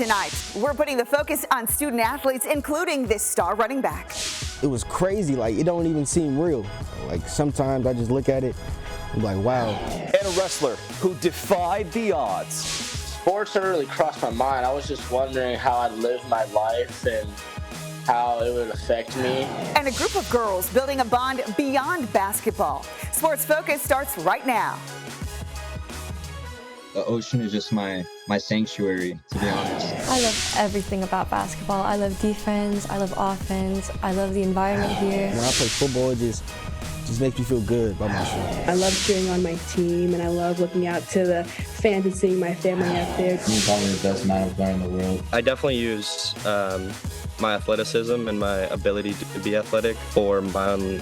Tonight, we're putting the focus on student athletes, including this star running back. It was crazy, like it don't even seem real. Like sometimes I just look at it and be like, wow. And a wrestler who defied the odds. Sports never really crossed my mind. I was just wondering how I'd live my life and how it would affect me. And a group of girls building a bond beyond basketball. Sports Focus starts right now. The ocean is just my sanctuary, to be honest. I love everything about basketball. I love defense, I love offense, I love the environment here. When I play football, it just makes me feel good about myself. I love cheering on my team, and I love looking out to the fans and seeing my family out there. I'm probably the best mountain player in the world. I definitely use my athleticism and my ability to be athletic for my own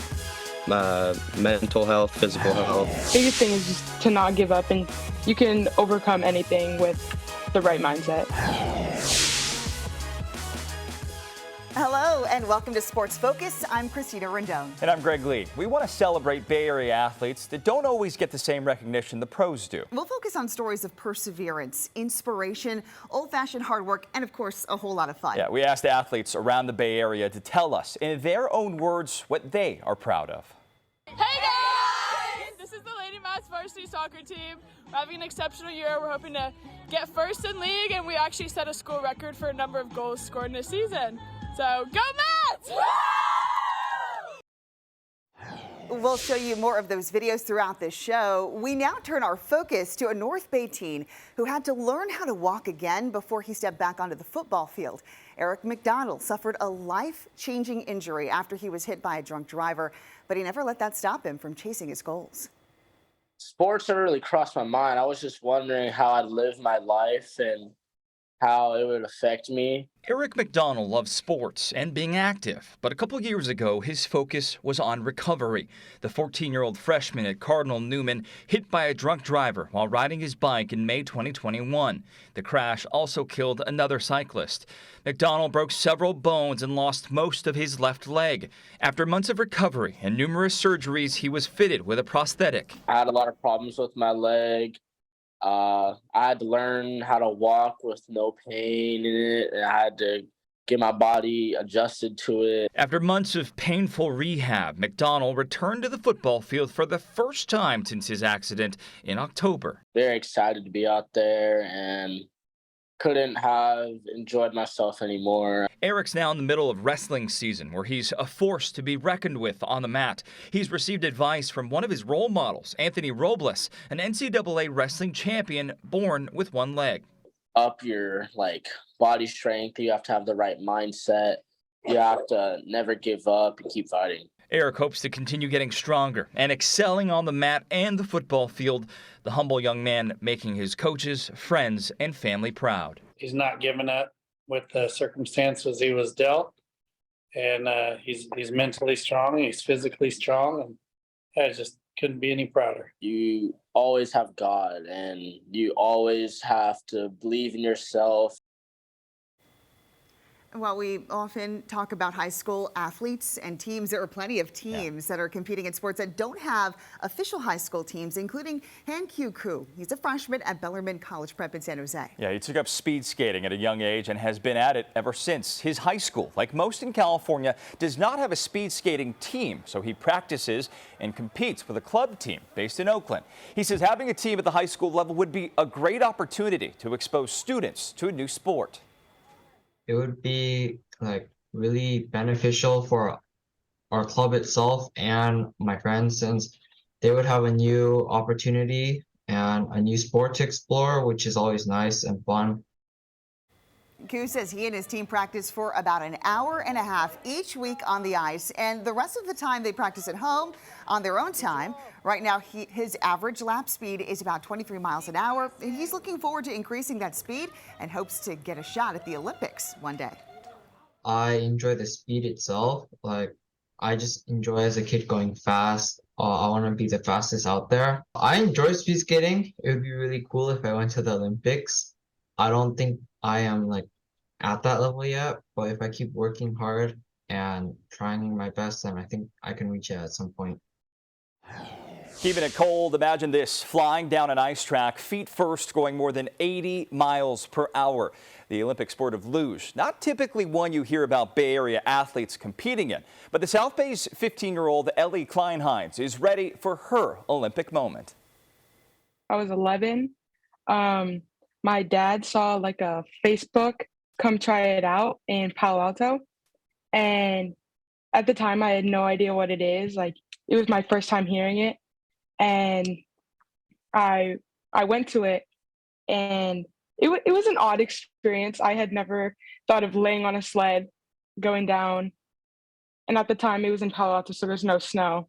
mental health, physical health. Biggest thing is just to not give up, and you can overcome anything with the right mindset. Hello and welcome to Sports Focus. I'm Christina Rendon. And I'm Greg Lee. We want to celebrate Bay Area athletes that don't always get the same recognition the pros do. We'll focus on stories of perseverance, inspiration, old-fashioned hard work, and of course, a whole lot of fun. Yeah, we asked athletes around the Bay Area to tell us, in their own words, what they are proud of. Hey guys! This is the Lady Mats varsity soccer team. We're having an exceptional year. We're hoping to get first in league, and we actually set a school record for a number of goals scored in a season. So go Mats! We'll show you more of those videos throughout this show. We now turn our focus to a North Bay teen who had to learn how to walk again before he stepped back onto the football field. Eric McDonald suffered a life-changing injury after he was hit by a drunk driver, but he never let that stop him from chasing his goals. Sports never really crossed my mind. I was just wondering how I'd live my life and how it would affect me. Eric McDonald loves sports and being active, but a couple years ago, his focus was on recovery. The 14-year-old freshman at Cardinal Newman hit by a drunk driver while riding his bike in May 2021. The crash also killed another cyclist. McDonald broke several bones and lost most of his left leg. After months of recovery and numerous surgeries, he was fitted with a prosthetic. I had a lot of problems with my leg. I had to learn how to walk with no pain in it, and I had to get my body adjusted to it. After months of painful rehab, McDonald returned to the football field for the first time since his accident in October. Very excited to be out there and couldn't have enjoyed myself anymore. Eric's now in the middle of wrestling season, where he's a force to be reckoned with on the mat. He's received advice from one of his role models, Anthony Robles, an NCAA wrestling champion born with one leg. Up your body strength, you have to have the right mindset. You have to never give up and keep fighting. Eric hopes to continue getting stronger and excelling on the mat and the football field. The humble young man making his coaches, friends, and family proud. He's not giving up with the circumstances he was dealt, and he's mentally strong, he's physically strong, and I just couldn't be any prouder. You always have God, and you always have to believe in yourself. While we often talk about high school athletes and teams, there are plenty of teams that are competing in sports that don't have official high school teams, including Han Kyu Koo. He's a freshman at Bellarmine College Prep in San Jose. Yeah, he took up speed skating at a young age and has been at it ever since. His high school, like most in California, does not have a speed skating team, so he practices and competes with a club team based in Oakland. He says having a team at the high school level would be a great opportunity to expose students to a new sport. It would be really beneficial for our club itself and my friends, since they would have a new opportunity and a new sport to explore, which is always nice and fun. Koo says he and his team practice for about an hour and a half each week on the ice, and the rest of the time they practice at home on their own time. Right now, his average lap speed is about 23 miles an hour, and he's looking forward to increasing that speed and hopes to get a shot at the Olympics one day. I enjoy the speed itself. I just enjoy as a kid going fast. I want to be the fastest out there. I enjoy speed skating. It would be really cool if I went to the Olympics. I don't think I am at that level yet, but if I keep working hard and trying my best, then I think I can reach it at some point. Keeping it cold, imagine this, flying down an ice track, feet first, going more than 80 miles per hour. The Olympic sport of luge, not typically one you hear about Bay Area athletes competing in, but the South Bay's 15-year-old Ellie Kleinheinz is ready for her Olympic moment. I was 11. My dad saw like a Facebook, come try it out in Palo Alto. And at the time I had no idea what it is. Like, it was my first time hearing it. And I went to it, and it was an odd experience. I had never thought of laying on a sled, going down. And at the time it was in Palo Alto, so there's no snow.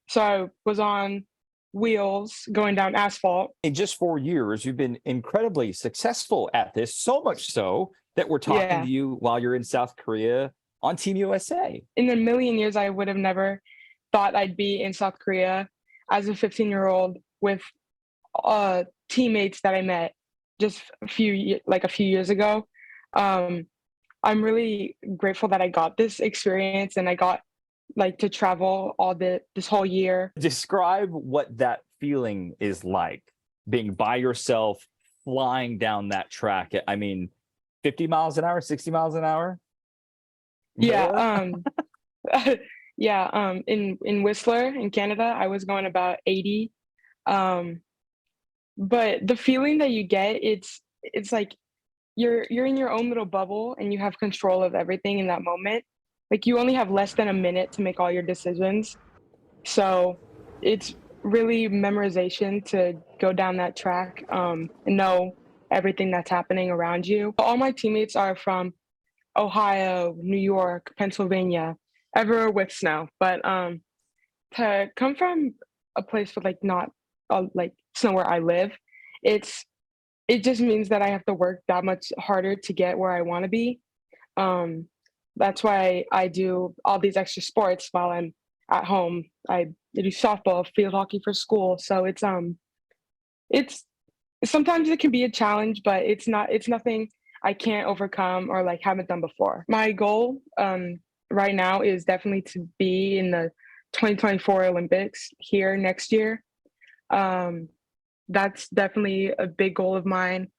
So I was on wheels going down asphalt. In just 4 years, you've been incredibly successful at this, so much so that we're talking to you while you're in South Korea on Team USA. In a million years, I would have never thought I'd be in South Korea as a 15-year-old with teammates that I met just a few years ago. I'm really grateful that I got this experience and I got to travel this whole year. Describe what that feeling is like, being by yourself, flying down that track. I mean, 50 miles an hour, 60 miles an hour? Yeah. In Whistler in Canada, I was going about 80. But the feeling that you get, it's like you're in your own little bubble and you have control of everything in that moment. Like, you only have less than a minute to make all your decisions. So it's really memorization to go down that track and know everything that's happening around you. All my teammates are from Ohio, New York, Pennsylvania, everywhere with snow. But to come from a place with not snow where I live, it just means that I have to work that much harder to get where I want to be. That's why I do all these extra sports while I'm at home. I do softball, field hockey for school. So it's sometimes it can be a challenge, but it's nothing I can't overcome or haven't done before. My goal right now is definitely to be in the 2024 Olympics here next year. That's definitely a big goal of mine.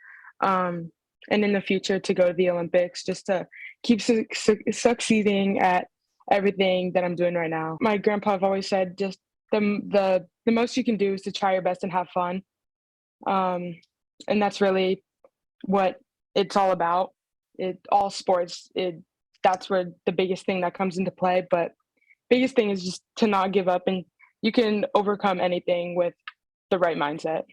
And in the future to go to the Olympics, just to keep succeeding at everything that I'm doing right now. My grandpa have always said just the most you can do is to try your best and have fun. And that's really what it's all about. All sports, that's where the biggest thing that comes into play. But biggest thing is just to not give up, and you can overcome anything with the right mindset.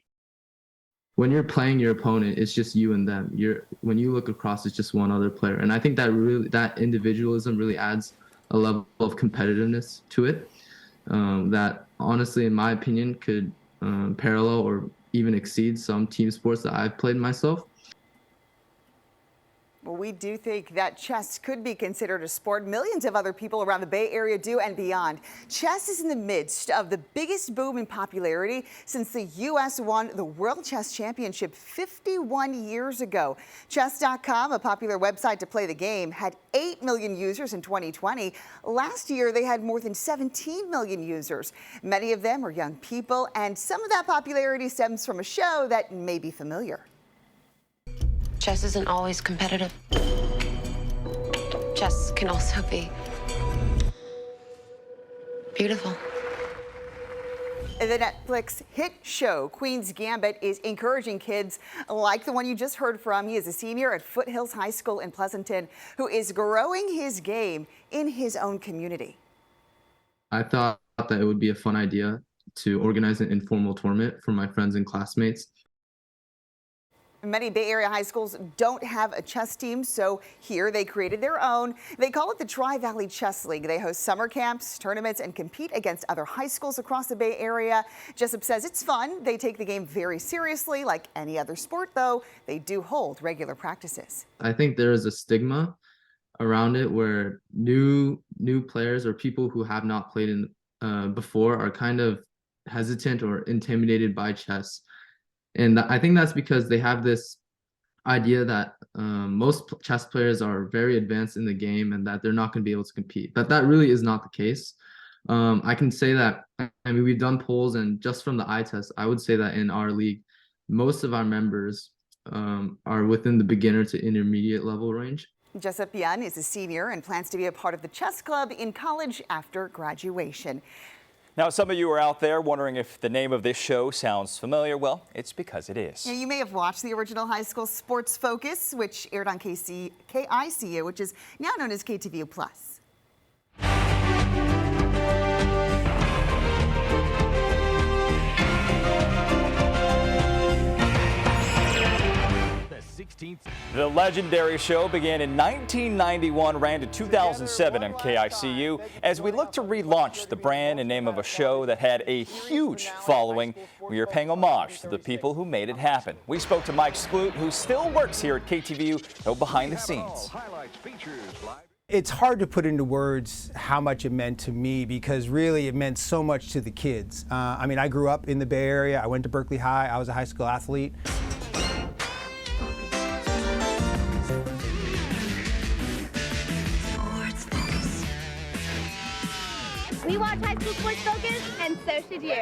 When you're playing your opponent, it's just you and them. When you look across, it's just one other player. And I think that individualism really adds a level of competitiveness to it that honestly, in my opinion, could parallel or even exceed some team sports that I've played myself. Well, we do think that chess could be considered a sport. Millions of other people around the Bay Area do and beyond. Chess is in the midst of the biggest boom in popularity since the U.S. won the World Chess Championship 51 years ago. Chess.com, a popular website to play the game, had 8 million users in 2020. Last year, they had more than 17 million users. Many of them are young people, and some of that popularity stems from a show that may be familiar. Chess isn't always competitive. Chess can also be beautiful. The Netflix hit show Queen's Gambit is encouraging kids like the one you just heard from. He is a senior at Foothills High School in Pleasanton who is growing his game in his own community. I thought that it would be a fun idea to organize an informal tournament for my friends and classmates. Many Bay Area high schools don't have a chess team, so here they created their own. They call it the Tri-Valley Chess League. They host summer camps, tournaments, and compete against other high schools across the Bay Area. Jessup says it's fun. They take the game very seriously. Like any other sport, though, they do hold regular practices. I think there is a stigma around it where new players or people who have not played in before are kind of hesitant or intimidated by chess. And I think that's because they have this idea that most chess players are very advanced in the game and that they're not going to be able to compete. But that really is not the case. I can say that, I mean, we've done polls, and just from the eye test, I would say that in our league, most of our members are within the beginner to intermediate level range. Javian is a senior and plans to be a part of the chess club in college after graduation. Now, some of you are out there wondering if the name of this show sounds familiar. Well, it's because it is. Now, you may have watched the original high school sports focus, which aired on KICU, which is now known as KTVU Plus. The legendary show began in 1991, ran to 2007 on KICU. As we look to relaunch the brand and name of a show that had a huge following, we are paying homage to the people who made it happen. We spoke to Mike Skloot, who still works here at KTVU, though behind the scenes. It's hard to put into words how much it meant to me, because really it meant so much to the kids. I mean, I grew up in the Bay Area. I went to Berkeley High. I was a high school athlete. We watch High School Sports Focus, and so should you.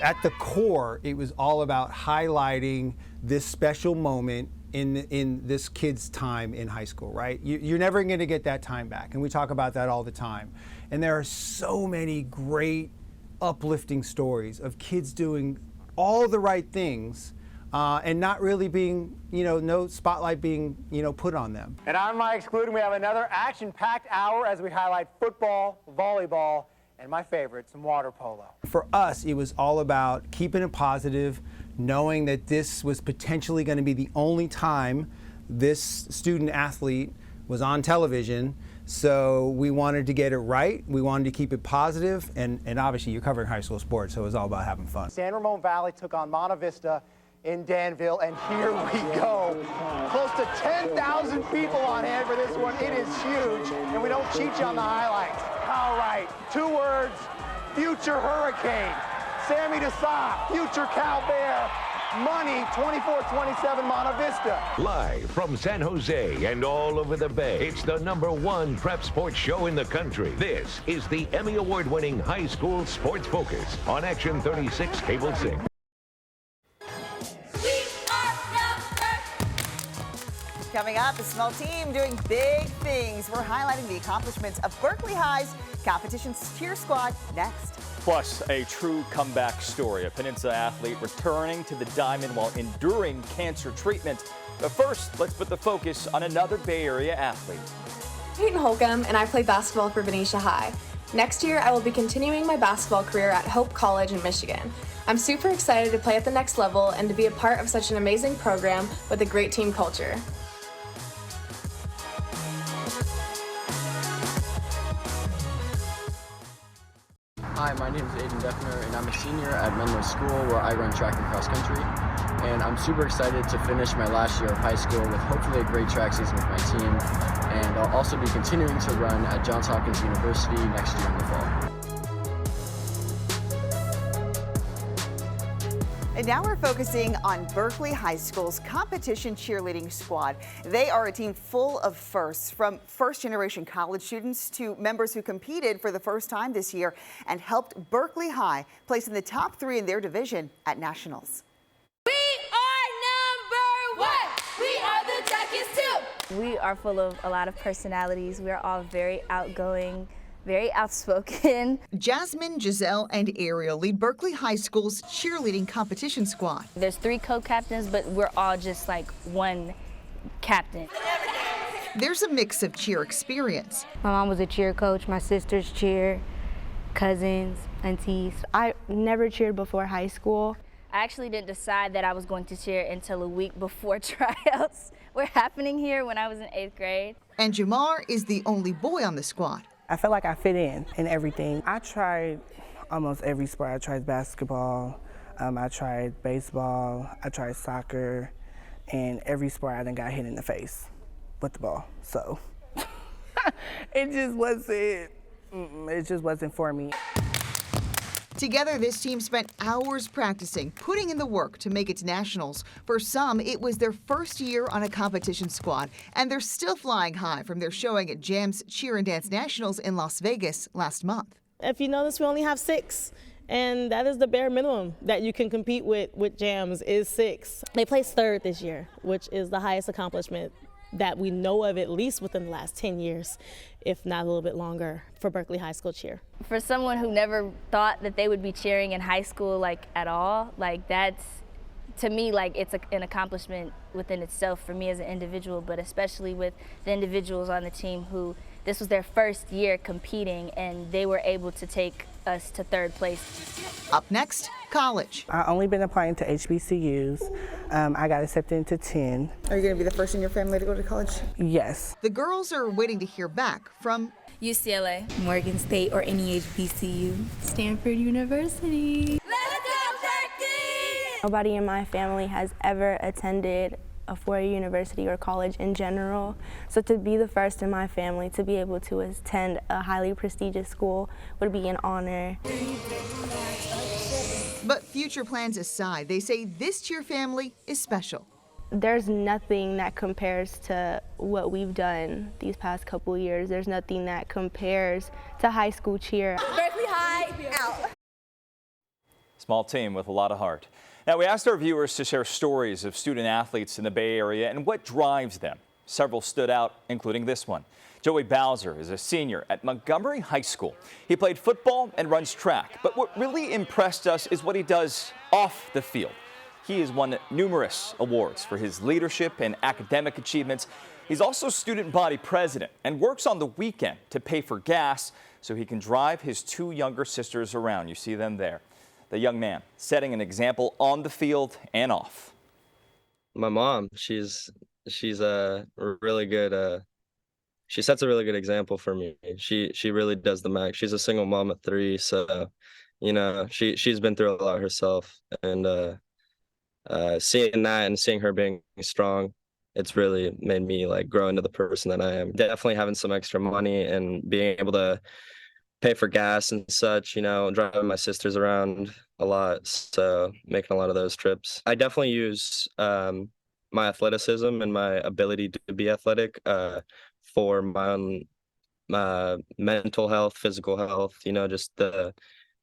At the core, it was all about highlighting this special moment in this kid's time in high school, right? You're never going to get that time back, and we talk about that all the time. And there are so many great, uplifting stories of kids doing all the right things and not really being, no spotlight being, put on them. And I'm Mike Skloot, and we have another action-packed hour as we highlight football, volleyball, and my favorite, some water polo. For us, it was all about keeping it positive, knowing that this was potentially going to be the only time this student athlete was on television. So we wanted to get it right. We wanted to keep it positive, and obviously you're covering high school sports, so it was all about having fun. San Ramon Valley took on Monte Vista in Danville, and here we go. Close to 10,000 people on hand for this one. It is huge, and we don't cheat you on the highlights. All right, 2 words, future Hurricane. Sammy Desa, future Cal Bear. Money, 24-27 Monte Vista. Live from San Jose and all over the Bay, it's the #1 prep sports show in the country. This is the Emmy Award-winning High School Sports Focus on Action 36 Cable 6. Coming up, a small team doing big things. We're highlighting the accomplishments of Berkeley High's competition cheer squad next. Plus, a true comeback story. A Peninsula athlete returning to the diamond while enduring cancer treatment. But first, let's put the focus on another Bay Area athlete. Peyton Holcomb, and I play basketball for Benicia High. Next year, I will be continuing my basketball career at Hope College in Michigan. I'm super excited to play at the next level and to be a part of such an amazing program with a great team culture. Hi, my name is Aiden Defner, and I'm a senior at Menlo School, where I run track and cross country. And I'm super excited to finish my last year of high school with hopefully a great track season with my team. And I'll also be continuing to run at Johns Hopkins University next year in the fall. And now we're focusing on Berkeley High School's competition cheerleading squad. They are a team full of firsts, from first-generation college students to members who competed for the first time this year and helped Berkeley High place in the top 3 in their division at nationals. We are #1. We are the Jackets too. We are full of a lot of personalities. We are all very outgoing, very outspoken. Jasmine, Giselle, and Ariel lead Berkeley High School's cheerleading competition squad. There's 3 co-captains, but we're all just like one captain. There's a mix of cheer experience. My mom was a cheer coach, my sister's cheer, cousins, aunties. I never cheered before high school. I actually didn't decide that I was going to cheer until a week before tryouts were happening here when I was in 8th grade. And Jamar is the only boy on the squad. I felt like I fit in everything. I tried almost every sport. I tried basketball, I tried baseball, I tried soccer, and every sport I done got hit in the face with the ball. So it just wasn't for me. Together, this team spent hours practicing, putting in the work to make it to nationals. For some, it was their first year on a competition squad, and they're still flying high from their showing at JAM's Cheer and Dance Nationals in Las Vegas last month. If you notice, we only have 6. And that is the bare minimum that you can compete with jams is 6. They placed 3rd this year, which is the highest accomplishment that we know of, at least within the last 10 years, if not a little bit longer, for Berkeley High School cheer. For someone who never thought that they would be cheering in high school, like, at all, like, that's, to me, like, it's an accomplishment within itself for me as an individual, but especially with the individuals on the team who this was their first year competing and they were able to take us to 3rd place. Up next, college. I've only been applying to HBCUs. I got accepted into 10. Are you going to be the first in your family to go to college? Yes. The girls are waiting to hear back from UCLA, Morgan State, or any HBCU. Stanford University. Let's go, Berkeley! Nobody in my family has ever attended a 4-year university or college in general. So to be the first in my family to be able to attend a highly prestigious school would be an honor. But future plans aside, they say this cheer family is special. There's nothing that compares to what we've done these past couple years. There's nothing that compares to high school cheer. Berkeley High, out. Small team with a lot of heart. Now, we asked our viewers to share stories of student athletes in the Bay Area and what drives them. Several stood out, including this one. Joey Bowser is a senior at Montgomery High School. He played football and runs track, but what really impressed us is what he does off the field. He has won numerous awards for his leadership and academic achievements. He's also student body president and works on the weekend to pay for gas so he can drive his 2 younger sisters around. You see them there. The young man setting an example on the field and off. My mom, she's a really good. She sets a really good example for me. She really does the max. She's a single mom of 3, so you know she's been through a lot herself, and seeing that and seeing her being strong, it's really made me like grow into the person that I am. Definitely having some extra money and being able to pay for gas and such, you know, driving my sisters around a lot, so making a lot of those trips. I definitely use my athleticism and my ability to be athletic for my own mental health, physical health, you know, just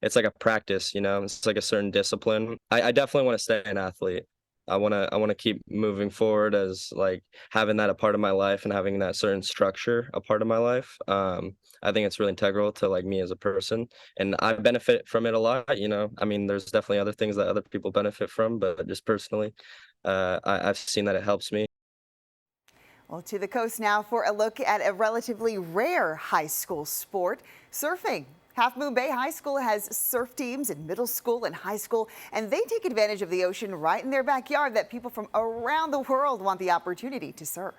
it's like a practice, you know, it's like a certain discipline. I definitely want to stay an athlete. I want to keep moving forward as like having that a part of my life and having that certain structure a part of my life. I think it's really integral to like me as a person, and I benefit from it a lot. You know, I mean, there's definitely other things that other people benefit from, but just personally, I've seen that it helps me. Well, to the coast now for a look at a relatively rare high school sport, surfing. Half Moon Bay High School has surf teams in middle school and high school, and they take advantage of the ocean right in their backyard that people from around the world want the opportunity to surf.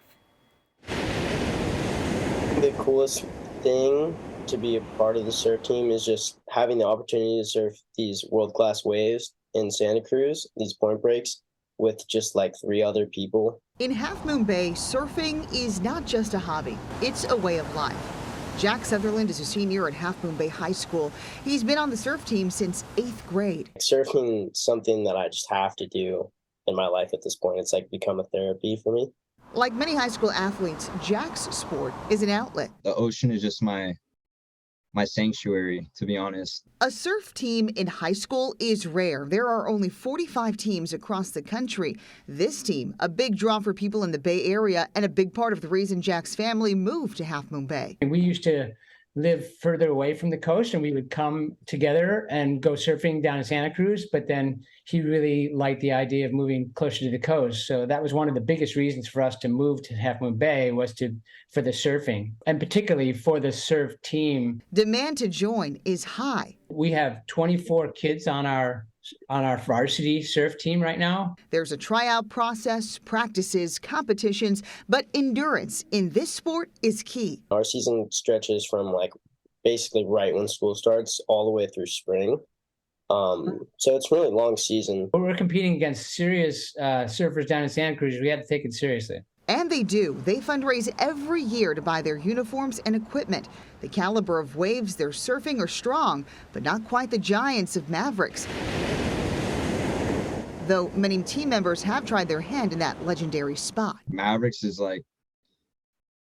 The coolest thing to be a part of the surf team is just having the opportunity to surf these world-class waves in Santa Cruz, these point breaks, with just like 3 other people. In Half Moon Bay, surfing is not just a hobby, it's a way of life. Jack Sutherland is a senior at Half Moon Bay High School. He's been on the surf team since 8th grade. Surfing is something that I just have to do in my life at this point. It's like become a therapy for me. Like many high school athletes, Jack's sport is an outlet. The ocean is just my sanctuary, to be honest. A surf team in high school is rare. There are only 45 teams across the country. This team, a big draw for people in the Bay Area and a big part of the reason Jack's family moved to Half Moon Bay. We used to live further away from the coast, and we would come together and go surfing down in Santa Cruz, but then he really liked the idea of moving closer to the coast. So that was one of the biggest reasons for us to move to Half Moon Bay, was for the surfing, and particularly for the surf team. Demand to join is high. We have 24 kids on our varsity surf team right now. There's a tryout process, practices, competitions, but endurance in this sport is key. Our season stretches from like basically right when school starts all the way through spring. So it's really a long season. We're competing against serious surfers down in Santa Cruz. We had to take it seriously. And they do. They fundraise every year to buy their uniforms and equipment. The caliber of waves they're surfing are strong, but not quite the giants of Mavericks. Though many team members have tried their hand in that legendary spot. Mavericks is like,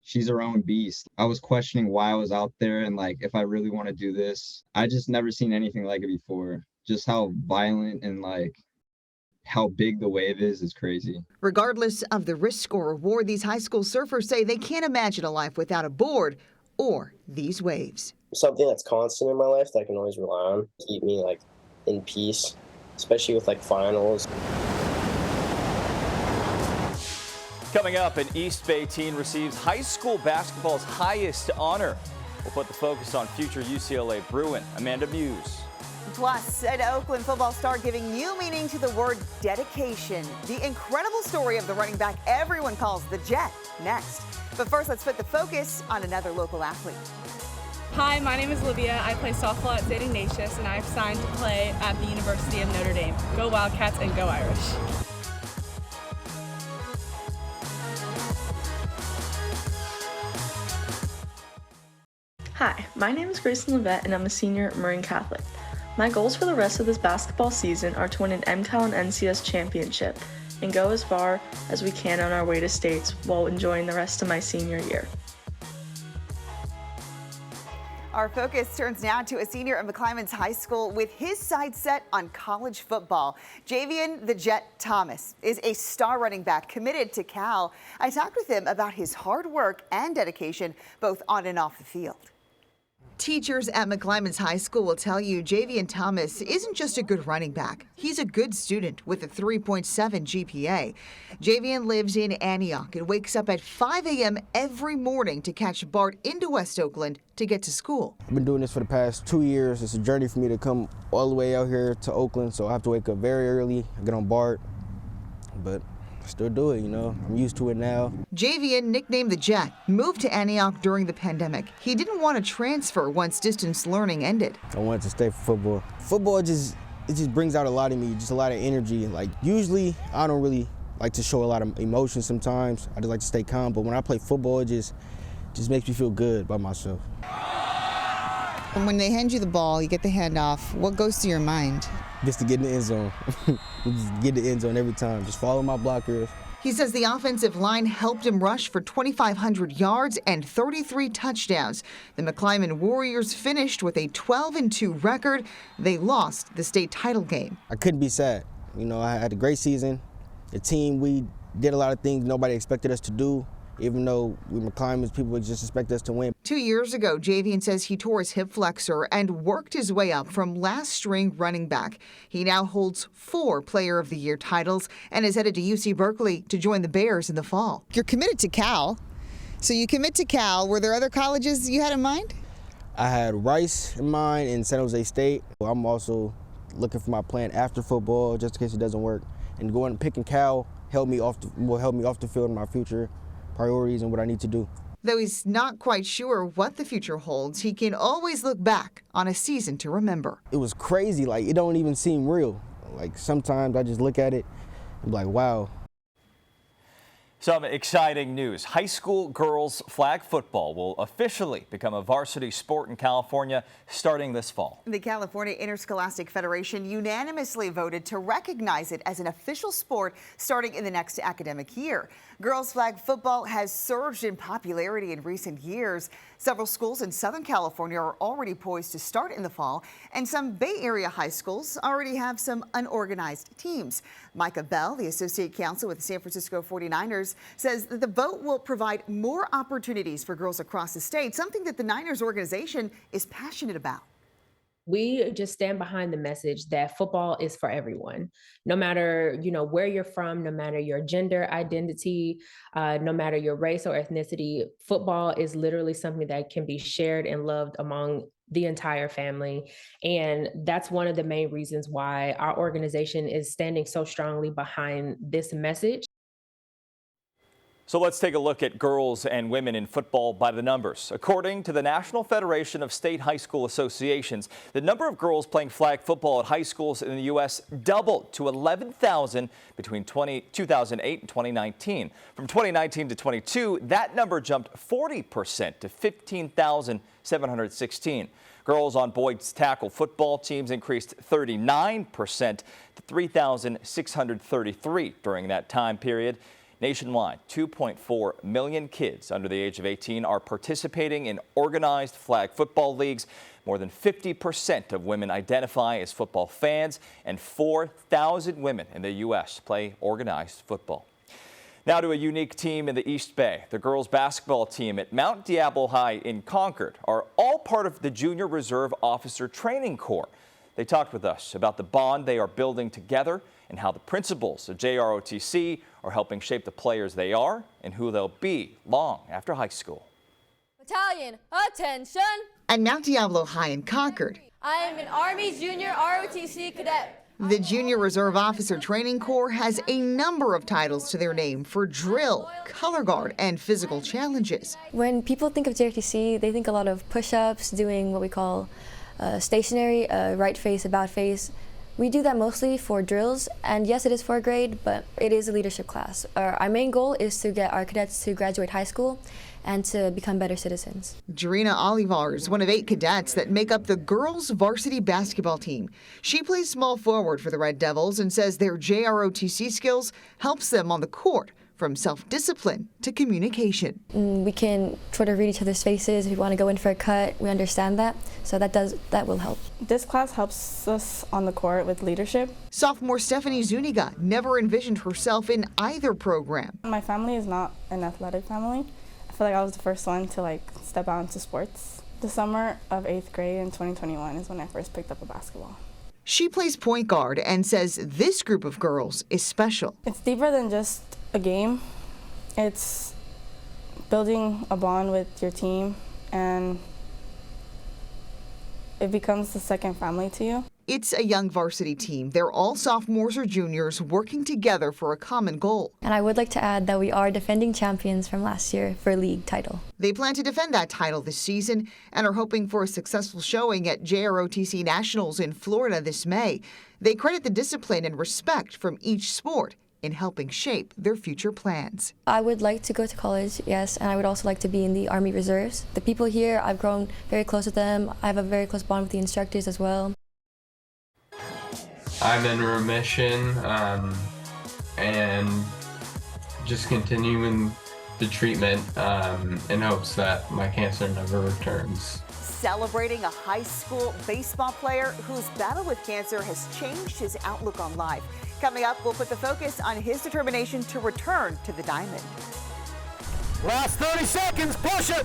she's her own beast. I was questioning why I was out there and like if I really want to do this. I just never seen anything like it before. Just how violent and like how big the wave is crazy. Regardless of the risk or reward, these high school surfers say they can't imagine a life without a board or these waves. Something that's constant in my life that I can always rely on, keep me like in peace, especially with like finals. Coming up, an East Bay teen receives high school basketball's highest honor. We'll put the focus on future UCLA Bruin, Amanda Muse. Plus, an Oakland football star giving new meaning to the word dedication. The incredible story of the running back everyone calls the Jet. Next. But first, let's put the focus on another local athlete. Hi, my name is Olivia. I play softball at St. Ignatius, and I've signed to play at the University of Notre Dame. Go Wildcats and go Irish. Hi, my name is Grayson Levette, and I'm a senior at Marin Catholic. My goals for the rest of this basketball season are to win an MCAL and NCS championship and go as far as we can on our way to states while enjoying the rest of my senior year. Our focus turns now to a senior at McClymonds High School with his sights set on college football. Javian "the Jet" Thomas is a star running back committed to Cal. I talked with him about his hard work and dedication both on and off the field. Teachers at McClymonds High School will tell you Javian Thomas isn't just a good running back. He's a good student with a 3.7 GPA. Javian lives in Antioch and wakes up at 5 a.m. every morning to catch BART into West Oakland to get to school. I've been doing this for the past 2 years. It's a journey for me to come all the way out here to Oakland, so I have to wake up very early, get on BART, but I still do it, you know. I'm used to it now. Javian, nicknamed the Jet, moved to Antioch during the pandemic. He didn't want to transfer once distance learning ended. I wanted to stay for football. Football just brings out a lot of me, just a lot of energy. Like usually I don't really like to show a lot of emotion sometimes. I just like to stay calm, but when I play football, it just makes me feel good about myself. And when they hand you the ball, you get the handoff, what goes through your mind? Just to get in the end zone. Just get in the end zone every time. Just follow my blockers. He says the offensive line helped him rush for 2,500 yards and 33 touchdowns. The McClymonds Warriors finished with a 12-2 record. They lost the state title game. I couldn't be sad. You know, I had a great season. The team, we did a lot of things nobody expected us to do. Even though we McClymonds, people would just expect us to win. 2 years ago, Javian says he tore his hip flexor and worked his way up from last string running back. He now holds 4 Player of the Year titles and is headed to UC Berkeley to join the Bears in the fall. You're committed to Cal. So you commit to Cal. Were there other colleges you had in mind? I had Rice in mind and San Jose State. I'm also looking for my plan after football, just in case it doesn't work. And going and picking Cal will help me off the field in my future priorities and what I need to do. Though he's not quite sure what the future holds, he can always look back on a season to remember. It was crazy, like it don't even seem real. Like sometimes I just look at it and be like, wow. Some exciting news. High school girls flag football will officially become a varsity sport in California starting this fall. The California Interscholastic Federation unanimously voted to recognize it as an official sport starting in the next academic year. Girls flag football has surged in popularity in recent years. Several schools in Southern California are already poised to start in the fall, and some Bay Area high schools already have some unorganized teams. Micah Bell, the associate counsel with the San Francisco 49ers, says that the vote will provide more opportunities for girls across the state, something that the Niners organization is passionate about. We just stand behind the message that football is for everyone, no matter, where you're from, no matter your gender identity, no matter your race or ethnicity. Football is literally something that can be shared and loved among the entire family. And that's one of the main reasons why our organization is standing so strongly behind this message. So let's take a look at girls and women in football by the numbers. According to the National Federation of State High School Associations, the number of girls playing flag football at high schools in the U.S. doubled to 11,000 between 2008 and 2019. From 2019 to 22, that number jumped 40% to 15,716. Girls on boys tackle football teams increased 39% to 3,633 during that time period. Nationwide, 2.4 million kids under the age of 18 are participating in organized flag football leagues. More than 50% of women identify as football fans, and 4,000 women in the U.S. play organized football. Now to a unique team in the East Bay. The girls basketball team at Mount Diablo High in Concord are all part of the Junior Reserve Officer Training Corps. They talked with us about the bond they are building together and how the principles of JROTC are helping shape the players they are and who they'll be long after high school. Battalion, attention! At Mount Diablo High in Concord, I am an Army Junior ROTC cadet. the Junior Reserve Officer Training Corps has a number of titles to their name for drill, color guard, and physical challenges. When people think of JROTC, they think a lot of push-ups, doing what we call stationary, right face, about face. We do that mostly for drills, and yes, it is for a grade, but it is a leadership class. Our main goal is to get our cadets to graduate high school and to become better citizens. Jarina Olivar is one of 8 cadets that make up the girls' varsity basketball team. She plays small forward for the Red Devils and says their JROTC skills helps them on the court, from self-discipline to communication. We can try to read each other's faces. If we want to go in for a cut, we understand that, so that will help. This class helps us on the court with leadership. Sophomore Stephanie Zuniga never envisioned herself in either program. My family is not an athletic family. I feel like I was the first one to step out into sports. The summer of 8th grade in 2021 is when I first picked up a basketball. She plays point guard and says this group of girls is special. It's deeper than just a game. It's building a bond with your team, and it becomes the second family to you. It's a young varsity team. They're all sophomores or juniors working together for a common goal. And I would like to add that we are defending champions from last year for league title. They plan to defend that title this season and are hoping for a successful showing at JROTC Nationals in Florida this May. They credit the discipline and respect from each sport in helping shape their future plans. I would like to go to college, yes, and I would also like to be in the Army Reserves. The people here, I've grown very close with them. I have a very close bond with the instructors as well. I'm in remission and just continuing the treatment in hopes that my cancer never returns. Celebrating a high school baseball player whose battle with cancer has changed his outlook on life. Coming up, we'll put the focus on his determination to return to the diamond. Last 30 seconds, push it!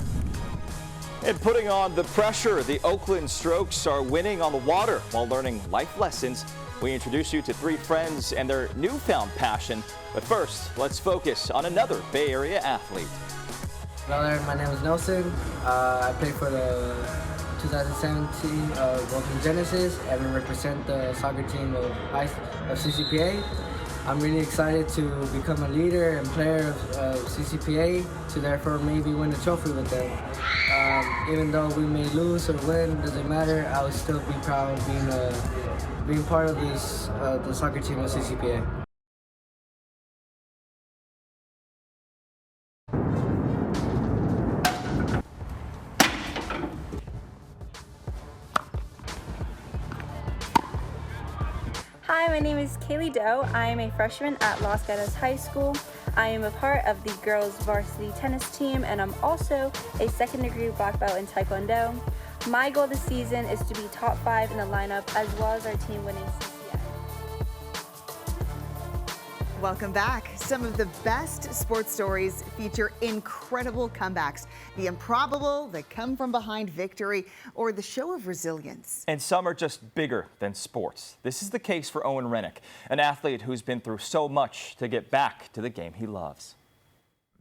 And putting on the pressure, the Oakland Strokes are winning on the water while learning life lessons. We introduce you to 3 friends and their newfound passion. But first, let's focus on another Bay Area athlete. Hello there, my name is Nelson. I play for the 2017 Oakland Genesis and we represent the soccer team of CCPA. I'm really excited to become a leader and player of CCPA to therefore maybe win a trophy with them. Even though we may lose or win, doesn't matter. I would still be proud of being part of this the soccer team of CCPA. Hi, my name is Kaylee Doe. I am a freshman at Los Gatos High School. I am a part of the girls varsity tennis team, and I'm also a second-degree black belt in Taekwondo. My goal this season is to be top 5 in the lineup, as well as our team winning CCI. Welcome back. Some of the best sports stories feature incredible comebacks, the improbable, the come from behind victory, or the show of resilience. And some are just bigger than sports. This is the case for Owen Renick, an athlete who's been through so much to get back to the game he loves.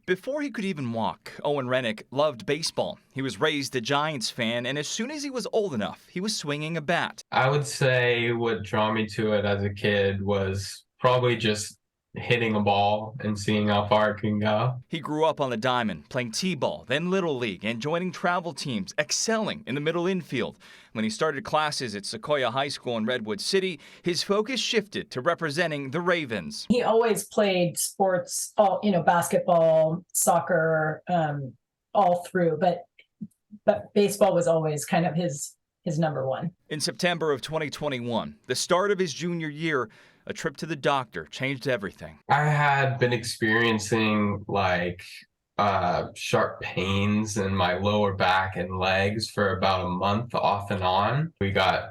Before he could even walk, Owen Renick loved baseball. He was raised a Giants fan, and as soon as he was old enough, he was swinging a bat. I would say what drew me to it as a kid was probably just hitting a ball and seeing how far it can go. He grew up on the diamond, playing t-ball, then Little League, and joining travel teams, excelling in the middle infield. When he started classes at Sequoia High School in Redwood City, his focus shifted to representing the Ravens. He always played sports, basketball, soccer, all through, but baseball was always kind of his number one. In September of 2021, the start of his junior year, A trip to the doctor changed everything. I had been experiencing sharp pains in my lower back and legs for about a month off and on. We got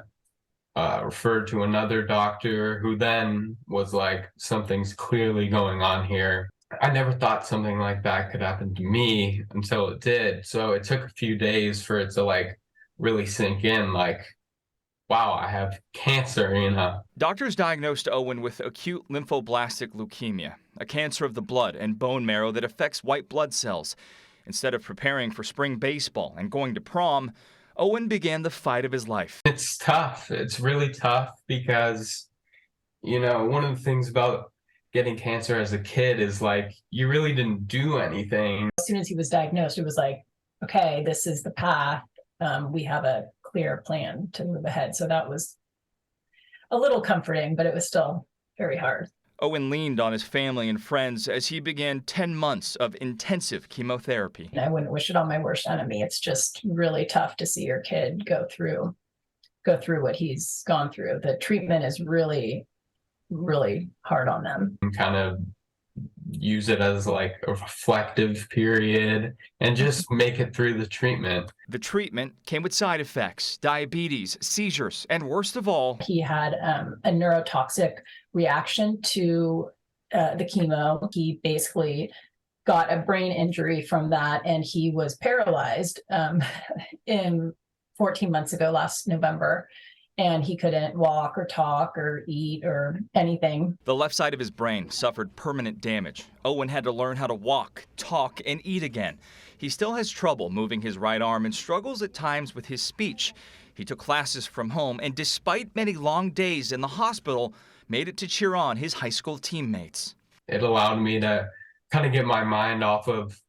referred to another doctor who then was like, something's clearly going on here. I never thought something like that could happen to me until it did. So it took a few days for it to really sink in, wow, I have cancer, Doctors diagnosed Owen with acute lymphoblastic leukemia, a cancer of the blood and bone marrow that affects white blood cells. Instead of preparing for spring baseball and going to prom, Owen began the fight of his life. It's tough. It's really tough because, one of the things about getting cancer as a kid is you really didn't do anything. As soon as he was diagnosed, it was like, okay, this is the path. We have a clear plan to move ahead. So that was a little comforting, but it was still very hard. Owen leaned on his family and friends as he began 10 months of intensive chemotherapy. I wouldn't wish it on my worst enemy. It's just really tough to see your kid go through what he's gone through. The treatment is really, really hard on them. And kind of use it as a reflective period and just make it through the treatment. The treatment came with side effects, diabetes, seizures, and worst of all, he had a neurotoxic reaction to the chemo. He basically got a brain injury from that, and he was paralyzed 14 months ago, last November. And he couldn't walk or talk or eat or anything. The left side of his brain suffered permanent damage. Owen had to learn how to walk, talk, and eat again. He still has trouble moving his right arm and struggles at times with his speech. He took classes from home and, despite many long days in the hospital, made it to cheer on his high school teammates. It allowed me to kind of get my mind off of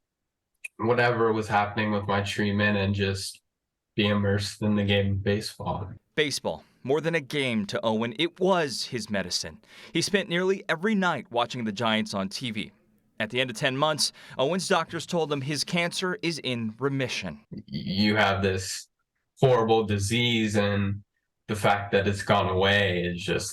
whatever was happening with my treatment and just be immersed in the game of baseball. Baseball, more than a game to Owen, it was his medicine. He spent nearly every night watching the Giants on TV. At the end of 10 months, Owen's doctors told him his cancer is in remission. You have this horrible disease, and the fact that it's gone away is just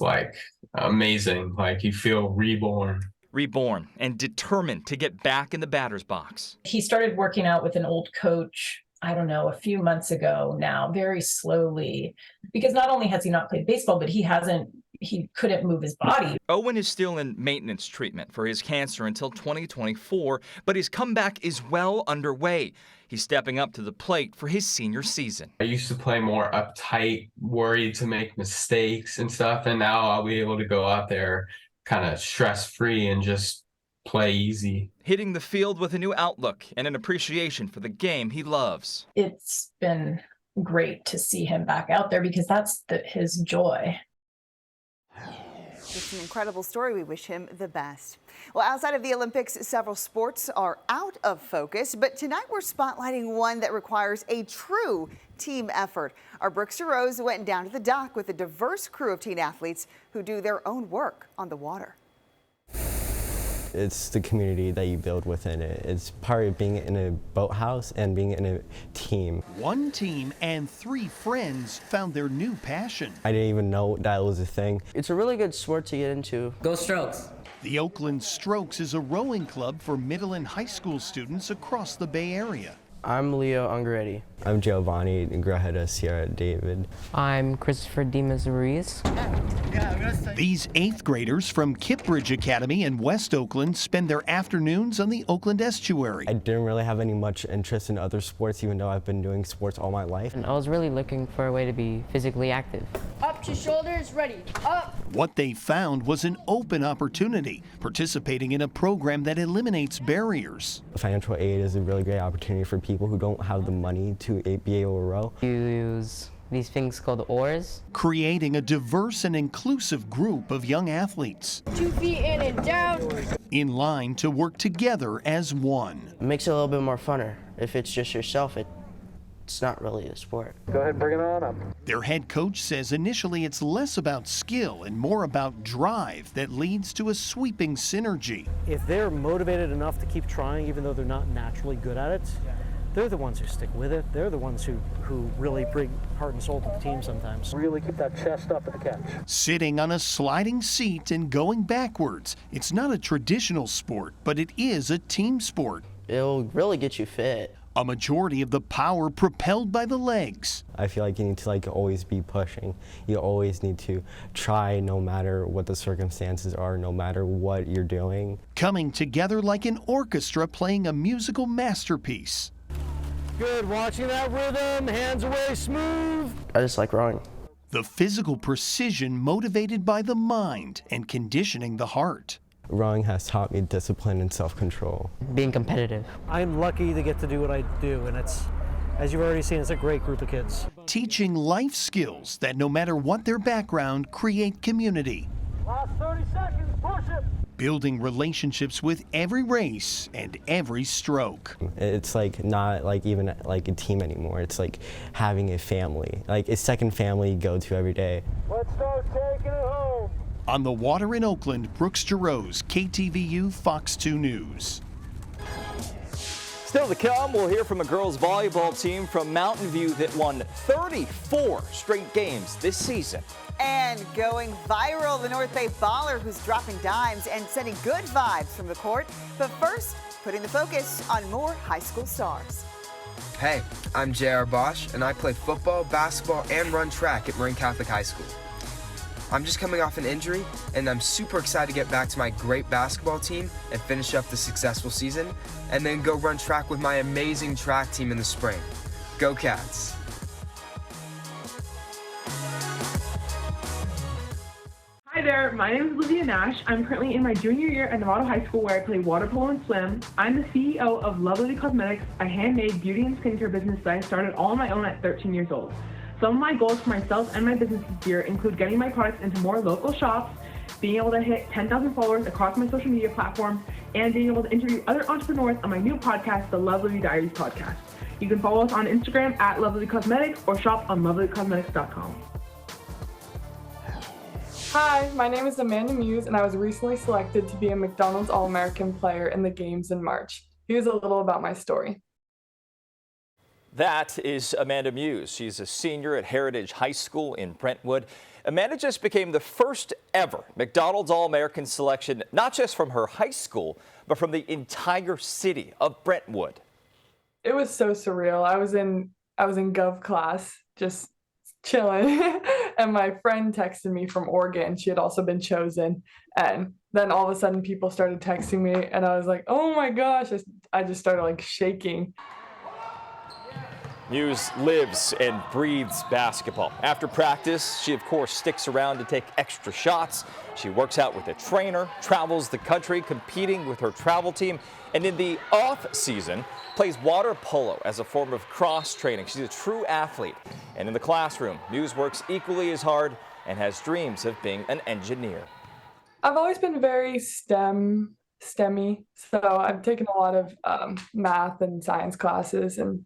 amazing. You feel reborn. Reborn and determined to get back in the batter's box. He started working out with an old coach, I don't know, a few months ago now, very slowly, because not only has he not played baseball, but he couldn't move his body. Owen is still in maintenance treatment for his cancer until 2024, but his comeback is well underway. He's stepping up to the plate for his senior season. I used to play more uptight, worried to make mistakes and stuff, and now I'll be able to go out there kind of stress-free and just play easy. Hitting the field with a new outlook and an appreciation for the game he loves. It's been great to see him back out there because that's his joy. It's an incredible story. We wish him the best. Well, outside of the Olympics, several sports are out of focus, but tonight we're spotlighting one that requires a true team effort. Our Brookster Rose went down to the dock with a diverse crew of teen athletes who do their own work on the water. It's the community that you build within it. It's part of being in a boathouse and being in a team. One team and 3 friends found their new passion. I didn't even know that was a thing. It's a really good sport to get into. Go Strokes! The Oakland Strokes is a rowing club for middle and high school students across the Bay Area. I'm Leo Ungaretti. I'm Giovanni Grajeda Sierra David. I'm Christopher Dimas Ruiz. These 8th graders from Kittbridge Academy in West Oakland spend their afternoons on the Oakland estuary. I didn't really have any much interest in other sports, even though I've been doing sports all my life. And I was really looking for a way to be physically active. Up to shoulders, ready, up. What they found was an open opportunity, participating in a program that eliminates barriers. Financial aid is a really great opportunity for people who don't have the money to be able to row. You use these things called oars. Creating a diverse and inclusive group of young athletes. 2 feet in and down. In line to work together as one. It makes it a little bit more funner. If it's just yourself, it's not really a sport. Go ahead and bring it on up. Their head coach says initially it's less about skill and more about drive that leads to a sweeping synergy. If they're motivated enough to keep trying, even though they're not naturally good at it, they're the ones who stick with it. They're the ones who really bring heart and soul to the team sometimes. Really keep that chest up at the catch. Sitting on a sliding seat and going backwards. It's not a traditional sport, but it is a team sport. It'll really get you fit. A majority of the power propelled by the legs. I feel like you need to always be pushing. You always need to try no matter what the circumstances are, no matter what you're doing. Coming together like an orchestra playing a musical masterpiece. Good, watching that rhythm, hands away, smooth. I just like rowing. The physical precision motivated by the mind and conditioning the heart. Rowing has taught me discipline and self-control. Being competitive. I'm lucky to get to do what I do, and it's, as you've already seen, it's a great group of kids. Teaching life skills that no matter what their background, create community. Last 30 seconds, push it. Building relationships with every race and every stroke. It's not even a team anymore. It's like having a family, like a second family you go to every day. Let's start taking it home. On the water in Oakland, Brooks Giroux, KTVU, Fox 2 News. Still to come, we'll hear from a girls volleyball team from Mountain View that won 34 straight games this season. And going viral, the North Bay baller who's dropping dimes and sending good vibes from the court. But first, putting the focus on more high school stars. Hey, I'm JR Bosch, and I play football, basketball, and run track at Marin Catholic High School. I'm just coming off an injury, and I'm super excited to get back to my great basketball team and finish up the successful season, and then go run track with my amazing track team in the spring. Go Cats! Hi there, my name is Olivia Nash. I'm currently in my junior year at Nevada High School where I play water polo and swim. I'm the CEO of Lovely Cosmetics, a handmade beauty and skincare business that I started all on my own at 13 years old. Some of my goals for myself and my business this year include getting my products into more local shops, being able to hit 10,000 followers across my social media platforms, and being able to interview other entrepreneurs on my new podcast, the Lovely Diaries podcast. You can follow us on Instagram at Lovely Cosmetics or shop on lovelycosmetics.com. Hi, my name is Amanda Muse, and I was recently selected to be a McDonald's All-American player in the games in March. Here's a little about my story. That is Amanda Muse. She's a senior at Heritage High School in Brentwood. Amanda just became the first ever McDonald's All-American selection, not just from her high school, but from the entire city of Brentwood. It was so surreal. I was in Gov class, just chilling, and my friend texted me from Oregon. She had also been chosen, and then all of a sudden people started texting me, and I was like, oh my gosh, I just started shaking. Muse lives and breathes basketball. After practice, she of course sticks around to take extra shots. She works out with a trainer, travels the country competing with her travel team, and in the off season, plays water polo as a form of cross training. She's a true athlete. And in the classroom, Muse works equally as hard and has dreams of being an engineer. I've always been very STEMmy, so I've taken a lot of math and science classes, and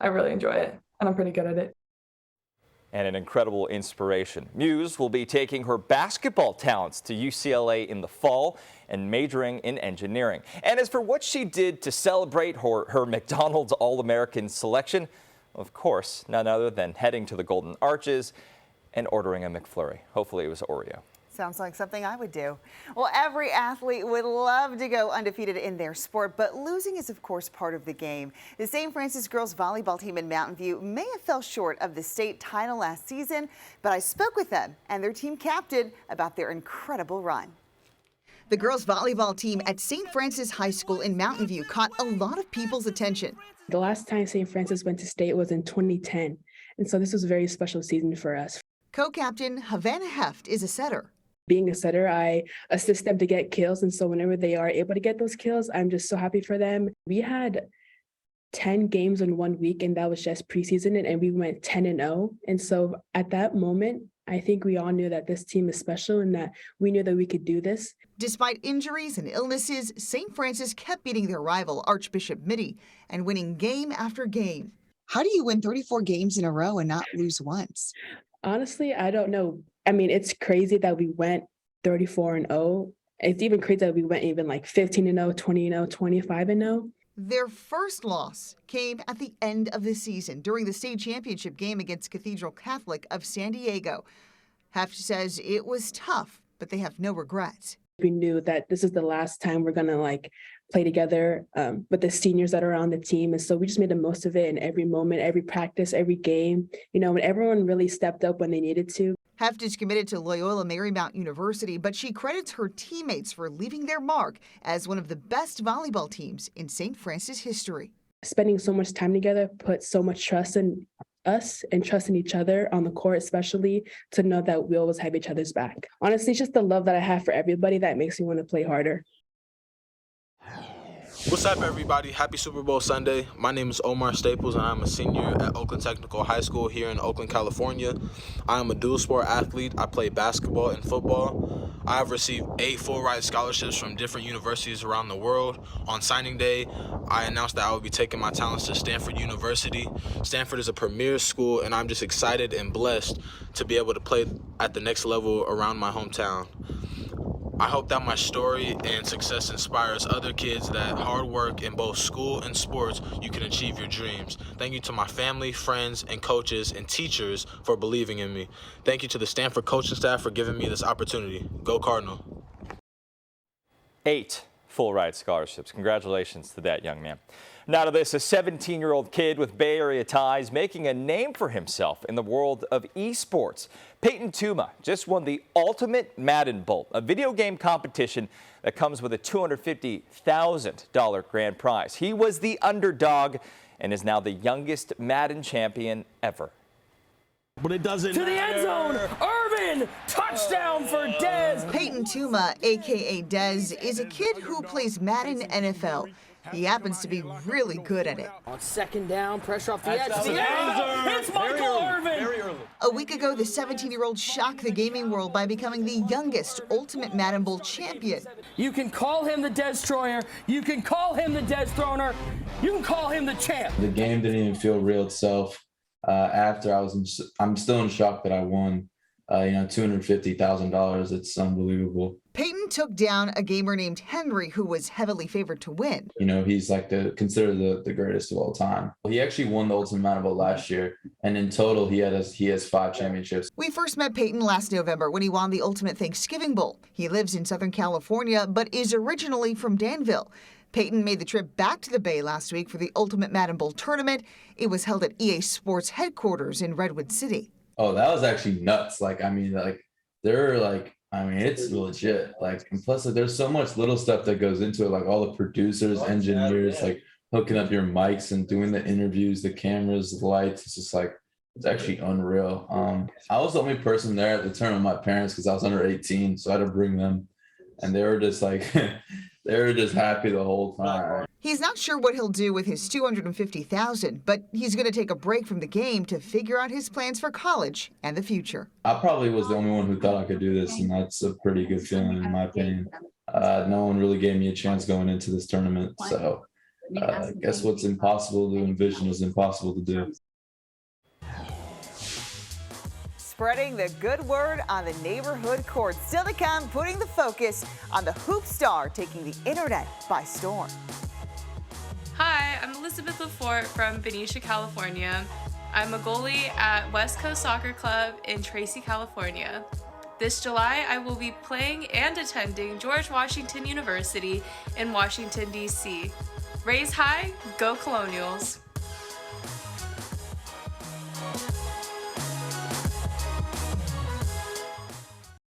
I really enjoy it, and I'm pretty good at it. And an incredible inspiration. Muse will be taking her basketball talents to UCLA in the fall and majoring in engineering. And as for what she did to celebrate her McDonald's All-American selection, of course, none other than heading to the Golden Arches and ordering a McFlurry. Hopefully it was Oreo. Sounds like something I would do. Well, every athlete would love to go undefeated in their sport, but losing is, of course, part of the game. The St. Francis girls volleyball team in Mountain View may have fell short of the state title last season, but I spoke with them and their team captain about their incredible run. The girls volleyball team at St. Francis High School in Mountain View caught a lot of people's attention. The last time St. Francis went to state was in 2010, and so this was a very special season for us. Co-captain Havana Heft is a setter. Being a setter, I assist them to get kills, and so whenever they are able to get those kills, I'm just so happy for them. We had 10 games in 1 week, and that was just preseason, and we went 10-0. And so at that moment, I think we all knew that this team is special and that we knew that we could do this. Despite injuries and illnesses, St. Francis kept beating their rival, Archbishop Mitty, and winning game after game. How do you win 34 games in a row and not lose once? Honestly, I don't know. I mean, it's crazy that we went 34-0. It's even crazy that we went even 15-0, 20-0, 25-0. Their first loss came at the end of the season during the state championship game against Cathedral Catholic of San Diego. Heft says it was tough, but they have no regrets. We knew that this is the last time we're going to play together with the seniors that are on the team. And so we just made the most of it in every moment, every practice, every game, and everyone really stepped up when they needed to. Heft is committed to Loyola Marymount University, but she credits her teammates for leaving their mark as one of the best volleyball teams in St. Francis history. Spending so much time together put so much trust in us and trust in each other on the court, especially to know that we always have each other's back. Honestly, just the love that I have for everybody that makes me want to play harder. What's up, everybody? Happy Super Bowl Sunday. My name is Omar Staples, and I'm a senior at Oakland Technical High School here in Oakland, California. I am a dual sport athlete. I play basketball and football. I have received 8 full-ride scholarships from different universities around the world. On signing day, I announced that I would be taking my talents to Stanford University. Stanford is a premier school, and I'm just excited and blessed to be able to play at the next level around my hometown. I hope that my story and success inspires other kids that hard work in both school and sports, you can achieve your dreams. Thank you to my family, friends, and coaches and teachers for believing in me. Thank you to the Stanford coaching staff for giving me this opportunity. Go Cardinal. 8 full-ride scholarships. Congratulations to that young man. Now to this, a 17-year-old kid with Bay Area ties making a name for himself in the world of esports. Peyton Tuma just won the Ultimate Madden Bowl, a video game competition that comes with a $250,000 grand prize. He was the underdog and is now the youngest Madden champion ever. But it doesn't matter. To the end zone, Irvin, touchdown for Dez. Peyton Tuma, a.k.a. Dez, is a kid who plays Madden NFL. He happens to be really good at it. On second down, pressure off the edge. It's Michael Irvin. A week ago, the 17-year-old shocked the gaming world by becoming the youngest Ultimate Madden Bowl champion. You can call him the Destroyer. You can call him the Dethroner. You can call him the champ. The game didn't even feel real itself. After I'm still in shock that I won. $250,000. It's unbelievable. Peyton took down a gamer named Henry, who was heavily favored to win. He's considered the greatest of all time. He actually won the Ultimate Madden Bowl last year, and in total, he has 5 championships. We first met Peyton last November when he won the Ultimate Thanksgiving Bowl. He lives in Southern California, but is originally from Danville. Peyton made the trip back to the Bay last week for the Ultimate Madden Bowl tournament. It was held at EA Sports headquarters in Redwood City. Oh, that was actually nuts. It's legit. And plus, there's so much little stuff that goes into it, like all the producers, engineers, hooking up your mics and doing the interviews, the cameras, the lights. It's just it's actually unreal. I was the only person there at the tournament with my parents because I was under 18, so I had to bring them, and they were just they were just happy the whole time. He's not sure what he'll do with his $250,000, but he's going to take a break from the game to figure out his plans for college and the future. I probably was the only one who thought I could do this, and that's a pretty good feeling in my opinion. No one really gave me a chance going into this tournament, so I guess what's impossible to envision is impossible to do. Spreading the good word on the neighborhood court. Still to come, putting the focus on the hoop star taking the internet by storm. Hi, I'm Elizabeth LaForte from Benicia, California. I'm a goalie at West Coast Soccer Club in Tracy, California. This July, I will be playing and attending George Washington University in Washington, D.C. Raise high, go Colonials!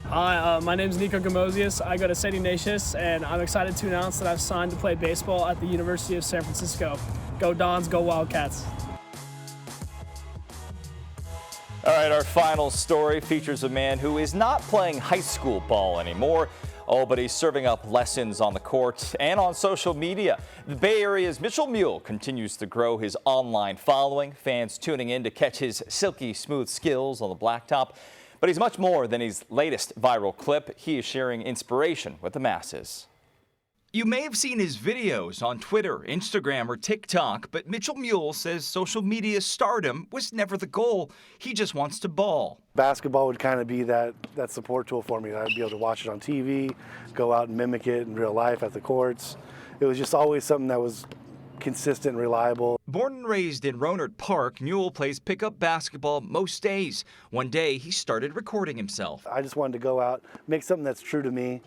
Hi, my name is Nico Gamosius. I go to St. Ignatius, and I'm excited to announce that I've signed to play baseball at the University of San Francisco. Go Dons, go Wildcats. All right, our final story features a man who is not playing high school ball anymore. Oh, but he's serving up lessons on the court and on social media. The Bay Area's Mitchell Mule continues to grow his online following, fans tuning in to catch his silky smooth skills on the blacktop. But he's much more than his latest viral clip. He is sharing inspiration with the masses. You may have seen his videos on Twitter, Instagram, or TikTok, but Mitchell Mule says social media stardom was never the goal. He just wants to ball. Basketball would kind of be that support tool for me. I'd be able to watch it on TV, go out and mimic it in real life at the courts. It was just always something that was consistent, reliable. Born and raised in Rohnert Park, Newell plays pickup basketball most days. One day, he started recording himself. I just wanted to go out, make something that's true to me,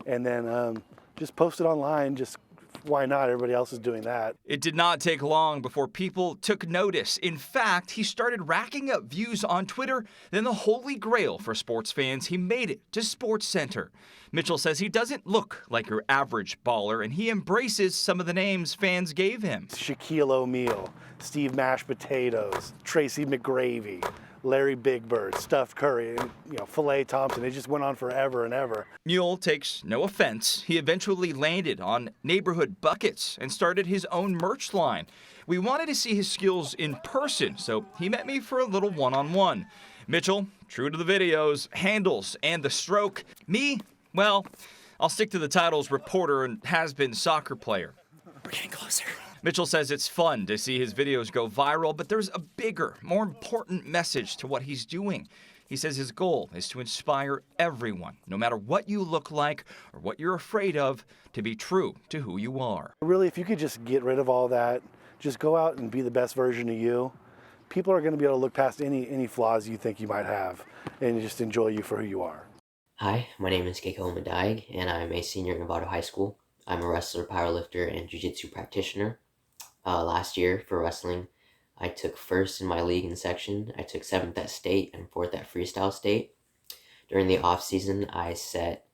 and then just post it online. Just why not? Everybody else is doing that. It did not take long before people took notice. In fact, he started racking up views on Twitter. Then the holy grail for sports fans, he made it to SportsCenter. Mitchell says he doesn't look like your average baller, and he embraces some of the names fans gave him. Shaquille O'Neal, Steve Mashed Potatoes, Tracy McGravy, Larry Big Bird, Steph Curry, and Filet Thompson. It just went on forever and ever. Newell takes no offense. He eventually landed on neighborhood buckets and started his own merch line. We wanted to see his skills in person, so he met me for a little one-on-one. Mitchell, true to the videos, handles, and the stroke. Me, well, I'll stick to the titles reporter and has-been soccer player. We're getting closer. Mitchell says it's fun to see his videos go viral, but there's a bigger, more important message to what he's doing. He says his goal is to inspire everyone, no matter what you look like or what you're afraid of, to be true to who you are. Really, if you could just get rid of all that, just go out and be the best version of you, people are going to be able to look past any flaws you think you might have and just enjoy you for who you are. Hi, my name is Keiko Madaig, and I'm a senior in Nevada High School. I'm a wrestler, powerlifter, and jiu-jitsu practitioner. Last year for wrestling, I took first in my league and section. I took 7th at state and 4th at freestyle state. During the off season, I set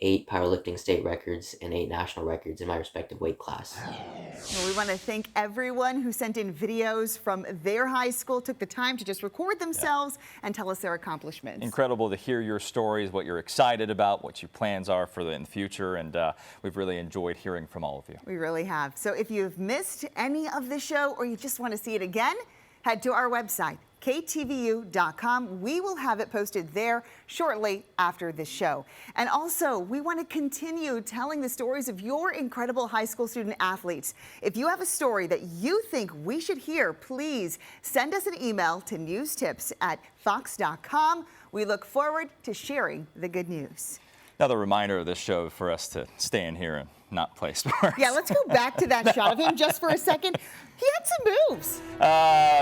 8 powerlifting state records and 8 national records in my respective weight class. Well, we want to thank everyone who sent in videos from their high school, took the time to just record themselves and tell us their accomplishments. Incredible to hear your stories, what you're excited about, what your plans are for in the future, and we've really enjoyed hearing from all of you. We really have. So if you've missed any of the show or you just want to see it again, head to our website, KTVU.com. We will have it posted there shortly after this show. And also, we want to continue telling the stories of your incredible high school student athletes. If you have a story that you think we should hear, please send us an email to newstips@fox.com. We look forward to sharing the good news. Another reminder of this show for us to stay in here and not play sports. Yeah, let's go back to that shot of him just for a second. He had some moves.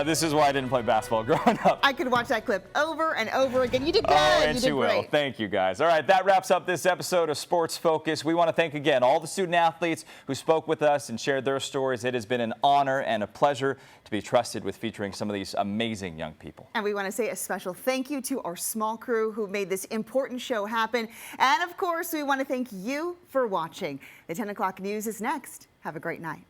This is why I didn't play basketball growing up. I could watch that clip over and over again. You did good. And you did will. great. Thank you, guys. All right, that wraps up this episode of Sports Focus. We want to thank again all the student athletes who spoke with us and shared their stories. It has been an honor and a pleasure to be trusted with featuring some of these amazing young people. And we want to say a special thank you to our small crew who made this important show happen. And of course, we want to thank you for watching. The 10 o'clock news is next. Have a great night.